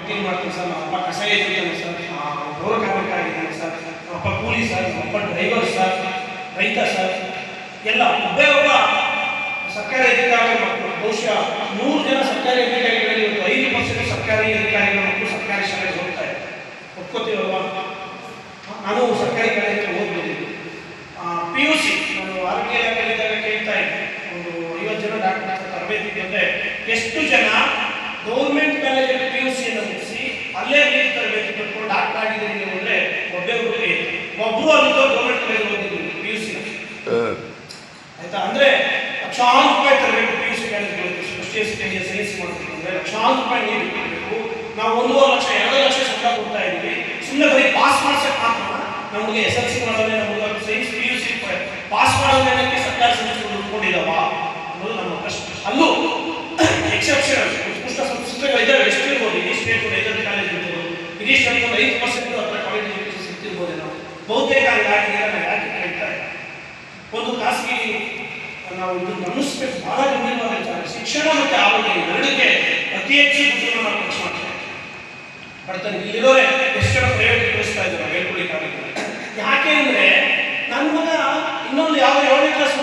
ವಕೀಲ್ ಮಾಡ್ತೀನಿ ಸರ್, ನಮ್ಮ ಅಪ್ಪ ಕಸ ಎತ್ತಿದ್ದಾನೆ ಸರ್, ಪೌರ ಕಾರ್ಮಿಕ ಆಗಿದ್ದಾನೆ ಸರ್, ನಮ್ಮ ಅಪ್ಪ ಕೂಲಿ ಸರ್, ನಮ್ಮ ಅಪ್ಪ ಡ್ರೈವರ್ ಸರ್, ರೈತ ಸರ್, ಎಲ್ಲ ಒಬ್ಬೇ ಒಬ್ಬ ಸರ್ಕಾರಿ ಅಧಿಕಾರಿಗಳ ಮಕ್ಕಳು. ಬಹುಶಃ 100 ಜನ ಸರ್ಕಾರಿ ಅಧಿಕಾರಿಗಳಲ್ಲಿ ಇವತ್ತು 5% ಸರ್ಕಾರಿ ಅಧಿಕಾರಿಗಳ ಮಕ್ಕಳು ಸರ್ಕಾರಿ ಶಾಲೆಗೆ ಹೋಗ್ತಾ ಇದ್ದಾರೆ. ಒಪ್ಕೋತೀವಲ್ವಾ? ನಾನು ಸರ್ಕಾರಿ ಕಾಲೇಜಲ್ಲಿ ಓದ್ಬೋದು. PUC ನಾನು ಆರೋಗ್ಯ ಇಲಾಖೆಯಲ್ಲಿದ್ದಾಗ ಕೇಳ್ತಾ ಇದ್ದೆ, ಒಂದು 50 ಜನ ಡಾಕ್ಟರ್ ತರಬೇತಿ ಅಂದರೆ ಎಷ್ಟು ಜನ ಗೌರ್ಮೆಂಟ್ ಕಾಲೇಜಲ್ಲಿ PUCಯನ್ನು ಮುಗಿಸಿ ಅಲ್ಲೇ ನೀಟ್ ತರಬೇತಿ ಪಡ್ಕೊಂಡು ಡಾಕ್ಟರ್ ಆಗಿದ್ದೀನಿ ನೀವು ಅಂದರೆ ಒಬ್ಬರು ಅಲ್ಲಿದ್ದು ಗೌರ್ಮೆಂಟ್ ಕಾಲೇಜ್ ಓದಿದ್ರು PUC. ಆಯ್ತಾ? ಅಂದರೆ ಲಕ್ಷಾಂತರ ರೂಪಾಯಿ ತರಬೇಕು PUC ಕಾಲೇಜ್ಗಳಿಗೆ. ಸೈನ್ಸ್ ಮಾಡಬೇಕು ಅಂದರೆ ಲಕ್ಷಾಂತರ ರೂಪಾಯಿ ನೀರು ಇಟ್ಕೊಳ್ಬೇಕು. ನಾವು 1.5 ಲಕ್ಷ 2 ಲಕ್ಷ ಸಂಬಳ ಕೊಡ್ತಾ ಇದ್ದೀವಿ. ಸುಮ್ಮನೆ ಬರೀ ಪಾಸ್ ಮಾಡ್ಸಕ್ಕೆ ಮಾತ್ರ ನಮಗೆ SLC ಮಾಡೋದೇ ನಮಗೆ ಸೈನ್ಸ್ PUC ಪಾಸ್ ಮಾಡೋದಕ್ಕೆ ಸರ್ಕಾರಿ ಸಂಸ್ಥೆಗಳು ಉಳ್ಕೊಂಡಿದ್ದಾವ ಅನ್ನೋದು ನಮ್ಮ ಪ್ರಶ್ನೆ. ಅಲ್ಲೂ ಎಕ್ಸೆಪ್ಷನಲ್ ಉತ್ಕೃಷ್ಟ ಸಂಸ್ಥೆಗಳಿದ್ದಾವೆ. ಎಷ್ಟು ಇರ್ಬೋದು? ಇಡೀ ಸ್ಟೇಟ್ 5 ಕಾಲೇಜ್ ಇರ್ಬೋದು, ಇಡೀ ಸ್ಟೇಟ್ 5% ಹತ್ರ ಕಾಲೇಜ್ ಸಿಗ್ತಿರ್ಬೋದು. ನಾವು ಬಹುತೇಕ ಹಂಗಾಗಿದೆ. ನಾವು ಯಾಕೆ ಕೇಳ್ತಾ ಇಲ್ಲ? ಒಂದು ಖಾಸಗಿ ನಾವು ಇದನ್ನು ಗಮನಿಸಬೇಕು. ಬಹಳ ಗಂಭೀರವಾದ ವಿಚಾರ. ಶಿಕ್ಷಣ ಮತ್ತು ಆರೋಗ್ಯ ಎರಡಕ್ಕೆ ಅತಿ ಹೆಚ್ಚು ದುಡ್ಡನ್ನು ನಾವು ಖರ್ಚು ಮಾಡ್ತೇವೆ. ಬಡತನ ಇಲ್ಲಿರೋರೆ ಎಷ್ಟು ಜನ ಪ್ರೈವೇಟ್ ಕಳಿಸ್ತಾ ಇದ್ದಾರೆ ಹೇಳ್ಕೊಳ್ಳಿ ಕಾಲೇಜ್. ಯಾಕೆ ಅಂದರೆ ನನ್ನ ಮಗ ಇನ್ನೊಂದು ಯಾವ 7ನೇ ಕ್ಲಾಸ್